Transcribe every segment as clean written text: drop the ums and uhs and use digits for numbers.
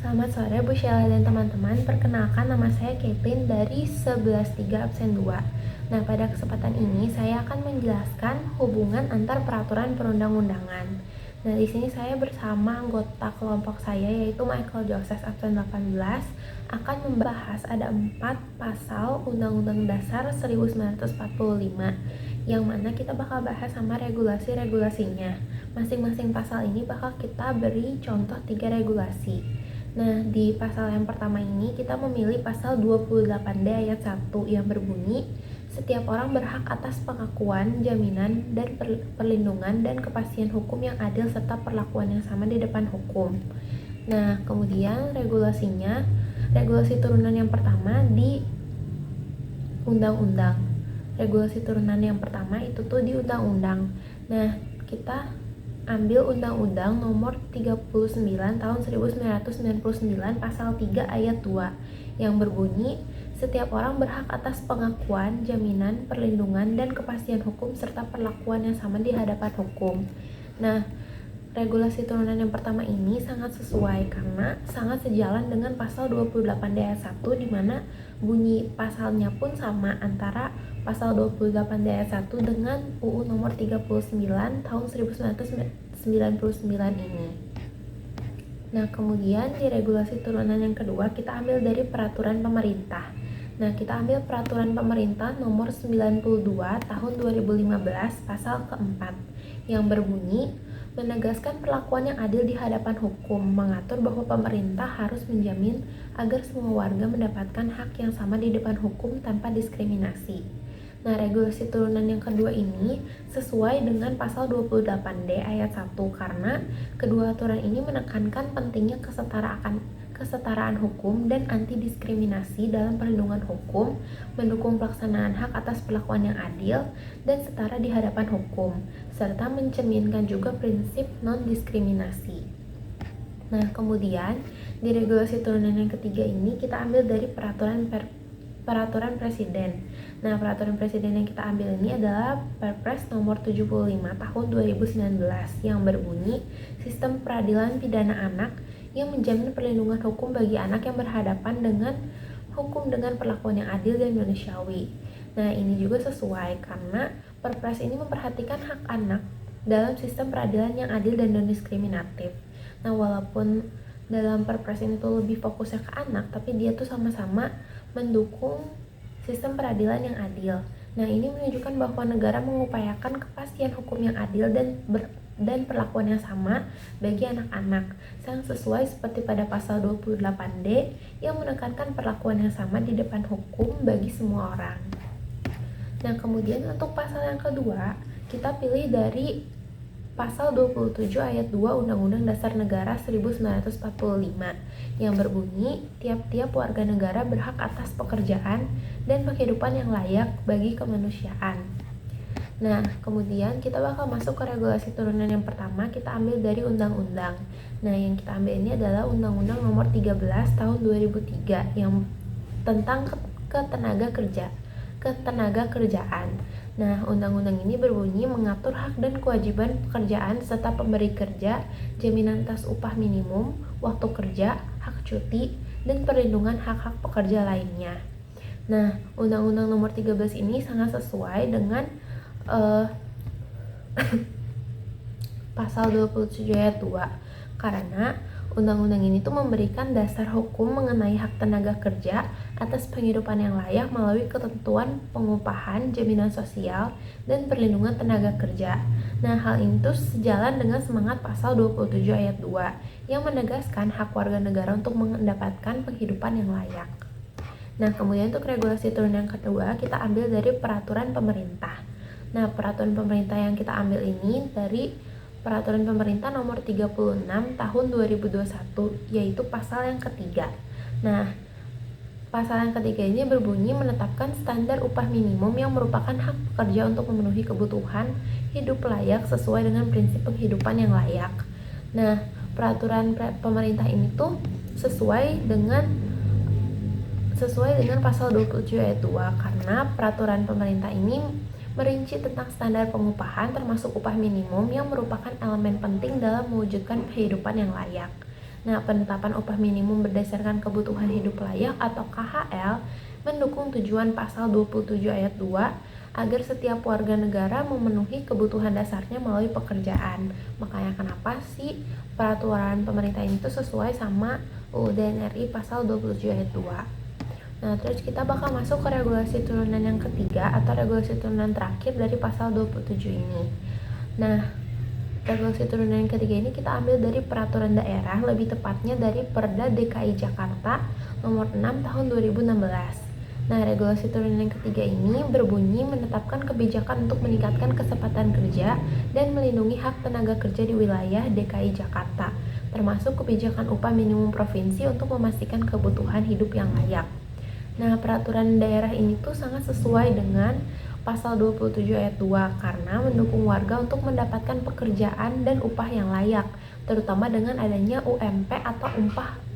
Selamat sore Bu Sheila dan teman-teman. Perkenalkan, nama saya Caitlin dari 11.3 absen 2. Nah, pada kesempatan ini saya akan menjelaskan hubungan antar peraturan perundang-undangan. Nah, di sini saya bersama anggota kelompok saya yaitu Michael Joses absen 18 akan membahas ada 4 pasal Undang-Undang Dasar 1945 yang mana kita bakal bahas sama regulasi-regulasinya. Masing-masing pasal ini bakal kita beri contoh 3 regulasi. Nah, di pasal yang pertama ini kita memilih pasal 28D ayat 1 yang berbunyi setiap orang berhak atas pengakuan, jaminan, dan perlindungan dan kepastian hukum yang adil serta perlakuan yang sama di depan hukum. Nah, kemudian regulasi turunan yang pertama di undang-undang. Regulasi turunan yang pertama itu tuh di undang-undang. Nah, kita ambil Undang-Undang Nomor 39 Tahun 1999 Pasal 3 Ayat 2 yang berbunyi setiap orang berhak atas pengakuan, jaminan, perlindungan, dan kepastian hukum serta perlakuan yang sama di hadapan hukum. Nah, regulasi turunan yang pertama ini sangat sesuai karena sangat sejalan dengan pasal 28D ayat 1 di mana bunyi pasalnya pun sama antara pasal 28D ayat 1 dengan UU nomor 39 tahun 1999 ini. Nah, kemudian di regulasi turunan yang kedua kita ambil dari peraturan pemerintah. Nah, kita ambil peraturan pemerintah nomor 92 tahun 2015 pasal keempat yang berbunyi menegaskan perlakuan yang adil di hadapan hukum, mengatur bahwa pemerintah harus menjamin agar semua warga mendapatkan hak yang sama di depan hukum tanpa diskriminasi. Nah, regulasi turunan yang kedua ini sesuai dengan pasal 28D ayat 1 karena kedua aturan ini menekankan pentingnya kesetaraan hukum dan anti diskriminasi dalam perlindungan hukum, mendukung pelaksanaan hak atas perlakuan yang adil dan setara di hadapan hukum, serta mencerminkan juga prinsip non-diskriminasi. Nah, kemudian di regulasi turunan yang ketiga ini kita ambil dari peraturan presiden. Nah, peraturan presiden yang kita ambil ini adalah Perpres nomor 75 tahun 2019 yang berbunyi sistem peradilan pidana anak yang menjamin perlindungan hukum bagi anak yang berhadapan dengan hukum dengan perlakuan yang adil dan manusiawi. Nah, ini juga sesuai karena Perpres ini memperhatikan hak anak dalam sistem peradilan yang adil dan non-diskriminatif. Nah, walaupun dalam Perpres ini tuh lebih fokusnya ke anak, tapi dia tuh sama-sama mendukung sistem peradilan yang adil. Nah, ini menunjukkan bahwa negara mengupayakan kepastian hukum yang adil dan perlakuan yang sama bagi anak-anak, sangat sesuai seperti pada pasal 28D yang menekankan perlakuan yang sama di depan hukum bagi semua orang. Nah, kemudian untuk pasal yang kedua, kita pilih dari pasal 27 ayat 2 Undang-Undang Dasar Negara 1945 yang berbunyi tiap-tiap warga negara berhak atas pekerjaan dan penghidupan yang layak bagi kemanusiaan. Nah, kemudian kita bakal masuk ke regulasi turunan yang pertama, kita ambil dari undang-undang. Nah, yang kita ambil ini adalah Undang-Undang Nomor 13 Tahun 2003 yang tentang ketenaga kerjaan. Nah, undang-undang ini berbunyi mengatur hak dan kewajiban pekerjaan serta pemberi kerja, jaminan atas upah minimum, waktu kerja, hak cuti, dan perlindungan hak-hak pekerja lainnya. Nah, Undang-Undang Nomor 13 ini sangat sesuai dengan pasal 27 ayat 2 karena undang-undang ini tuh memberikan dasar hukum mengenai hak tenaga kerja atas penghidupan yang layak melalui ketentuan pengupahan, jaminan sosial, dan perlindungan tenaga kerja. Nah, hal ini tuh sejalan dengan semangat pasal 27 ayat 2 yang menegaskan hak warga negara untuk mendapatkan penghidupan yang layak. Nah, kemudian untuk regulasi turunan yang kedua kita ambil dari peraturan pemerintah. Nah, peraturan pemerintah yang kita ambil ini dari Peraturan Pemerintah Nomor 36 Tahun 2021 yaitu pasal yang ketiga. Nah, pasal yang ketiga ini berbunyi menetapkan standar upah minimum yang merupakan hak pekerja untuk memenuhi kebutuhan hidup layak sesuai dengan prinsip penghidupan yang layak. Nah, peraturan pemerintah ini tuh sesuai dengan pasal 27 ayat 2 karena peraturan pemerintah ini merinci tentang standar pengupahan termasuk upah minimum yang merupakan elemen penting dalam mewujudkan kehidupan yang layak. Nah, penetapan upah minimum berdasarkan kebutuhan hidup layak atau KHL mendukung tujuan pasal 27 ayat 2 agar setiap warga negara memenuhi kebutuhan dasarnya melalui pekerjaan. Makanya kenapa sih peraturan pemerintah ini tuh sesuai sama UUD NRI pasal 27 ayat 2. Nah, terus kita bakal masuk ke regulasi turunan yang ketiga atau regulasi turunan terakhir dari pasal 27 ini. Nah, regulasi turunan yang ketiga ini kita ambil dari peraturan daerah, lebih tepatnya dari Perda DKI Jakarta nomor 6 tahun 2016. Nah, regulasi turunan yang ketiga ini berbunyi menetapkan kebijakan untuk meningkatkan kesempatan kerja dan melindungi hak tenaga kerja di wilayah DKI Jakarta, termasuk kebijakan upah minimum provinsi untuk memastikan kebutuhan hidup yang layak. Nah, peraturan daerah ini tuh sangat sesuai dengan pasal 27 ayat 2 karena mendukung warga untuk mendapatkan pekerjaan dan upah yang layak, terutama dengan adanya UMP atau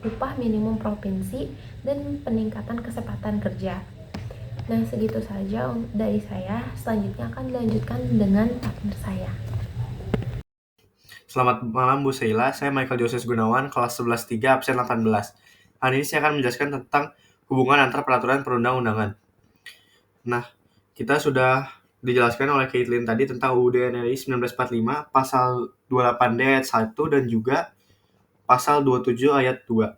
upah minimum provinsi dan peningkatan kesempatan kerja. Nah, segitu saja dari saya. Selanjutnya akan dilanjutkan dengan partner saya. Selamat malam Bu Sheila, saya Michael Joses Gunawan, kelas 11-3, absen 18. Hari ini saya akan menjelaskan tentang hubungan antar peraturan perundang-undangan. Nah, kita sudah dijelaskan oleh Caitlin tadi tentang UUD NRI 1945, pasal 28D ayat 1 dan juga pasal 27 ayat 2.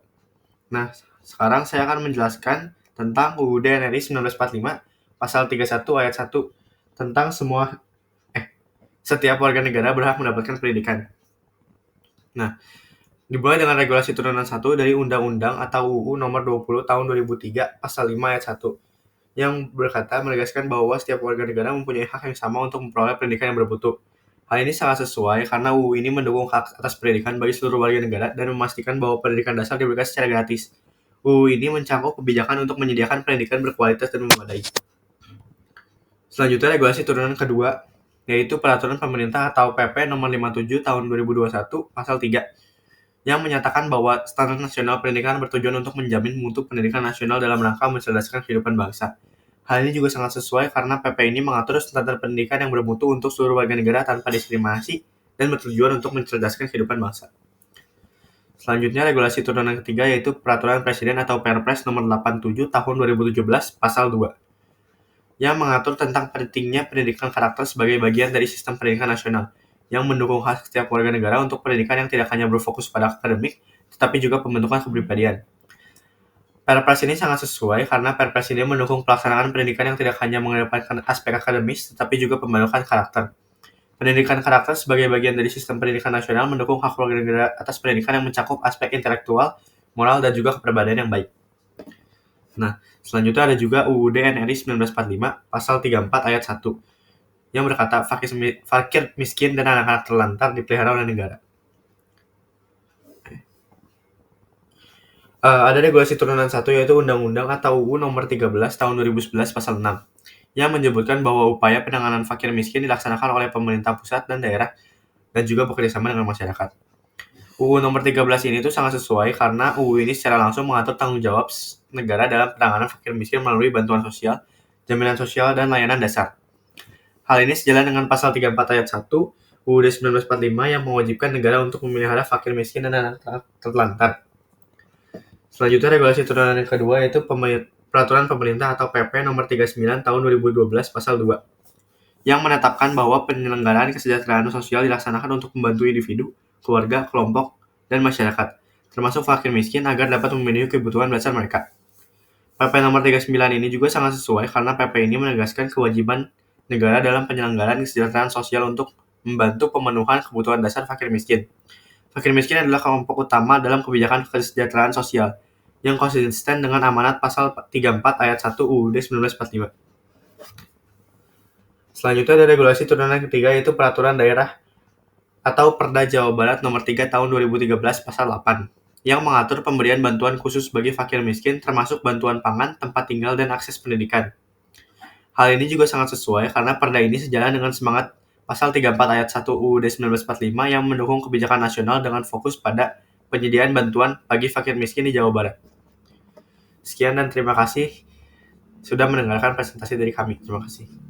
Nah, sekarang saya akan menjelaskan tentang UUD NRI 1945, pasal 31 ayat 1 tentang setiap warga negara berhak mendapatkan pendidikan. Nah, dimulai dengan regulasi turunan 1 dari Undang-Undang atau UU Nomor 20 Tahun 2003 Pasal 5 Ayat 1 yang berkata menegaskan bahwa setiap warga negara mempunyai hak yang sama untuk memperoleh pendidikan yang bermutu. Hal ini sangat sesuai karena UU ini mendukung hak atas pendidikan bagi seluruh warga negara dan memastikan bahwa pendidikan dasar diberikan secara gratis. UU ini mencakup kebijakan untuk menyediakan pendidikan berkualitas dan memadai. Selanjutnya regulasi turunan kedua, yaitu Peraturan Pemerintah atau PP Nomor 57 Tahun 2021 Pasal 3 yang menyatakan bahwa standar nasional pendidikan bertujuan untuk menjamin mutu pendidikan nasional dalam rangka mencerdaskan kehidupan bangsa. Hal ini juga sangat sesuai karena PP ini mengatur standar pendidikan yang bermutu untuk seluruh warga negara tanpa diskriminasi dan bertujuan untuk mencerdaskan kehidupan bangsa. Selanjutnya, regulasi turunan ketiga yaitu Peraturan Presiden atau Perpres Nomor 87 Tahun 2017 Pasal 2 yang mengatur tentang pentingnya pendidikan karakter sebagai bagian dari sistem pendidikan nasional, yang mendukung hak setiap warga negara untuk pendidikan yang tidak hanya berfokus pada akademik, tetapi juga pembentukan kepribadian. Perpres ini sangat sesuai karena Perpres ini mendukung pelaksanaan pendidikan yang tidak hanya mengedepankan aspek akademis, tetapi juga pembentukan karakter. Pendidikan karakter sebagai bagian dari sistem pendidikan nasional mendukung hak warga negara atas pendidikan yang mencakup aspek intelektual, moral, dan juga kepribadian yang baik. Nah, selanjutnya ada juga UUD NRI 1945 Pasal 34 Ayat 1 yang berkata fakir miskin dan anak-anak terlantar dipelihara oleh negara. Ada regulasi turunan satu yaitu Undang-Undang atau UU Nomor 13 Tahun 2011 Pasal 6 yang menyebutkan bahwa upaya penanganan fakir miskin dilaksanakan oleh pemerintah pusat dan daerah dan juga bekerjasama dengan masyarakat. UU Nomor 13 ini tuh sangat sesuai karena UU ini secara langsung mengatur tanggung jawab negara dalam penanganan fakir miskin melalui bantuan sosial, jaminan sosial, dan layanan dasar. Hal ini sejalan dengan Pasal 34 Ayat 1 UUD 1945 yang mewajibkan negara untuk memelihara fakir miskin dan anak-anak terlantar. Selanjutnya regulasi turunan yang kedua yaitu Peraturan Pemerintah atau PP Nomor 39 Tahun 2012 Pasal 2 yang menetapkan bahwa penyelenggaraan kesejahteraan sosial dilaksanakan untuk membantu individu, keluarga, kelompok, dan masyarakat, termasuk fakir miskin agar dapat memenuhi kebutuhan dasar mereka. PP Nomor 39 ini juga sangat sesuai karena PP ini menegaskan kewajiban negara dalam penyelenggaraan kesejahteraan sosial untuk membantu pemenuhan kebutuhan dasar fakir miskin. Fakir miskin adalah kelompok utama dalam kebijakan kesejahteraan sosial yang konsisten dengan amanat Pasal 34 Ayat 1 UUD 1945. Selanjutnya ada regulasi turunan ketiga yaitu Peraturan Daerah atau Perda Jawa Barat Nomor 3 Tahun 2013 Pasal 8 yang mengatur pemberian bantuan khusus bagi fakir miskin termasuk bantuan pangan, tempat tinggal, dan akses pendidikan. Hal ini juga sangat sesuai karena perda ini sejalan dengan semangat Pasal 34 Ayat 1 UUD 1945 yang mendukung kebijakan nasional dengan fokus pada penyediaan bantuan bagi fakir miskin di Jawa Barat. Sekian dan terima kasih sudah mendengarkan presentasi dari kami. Terima kasih.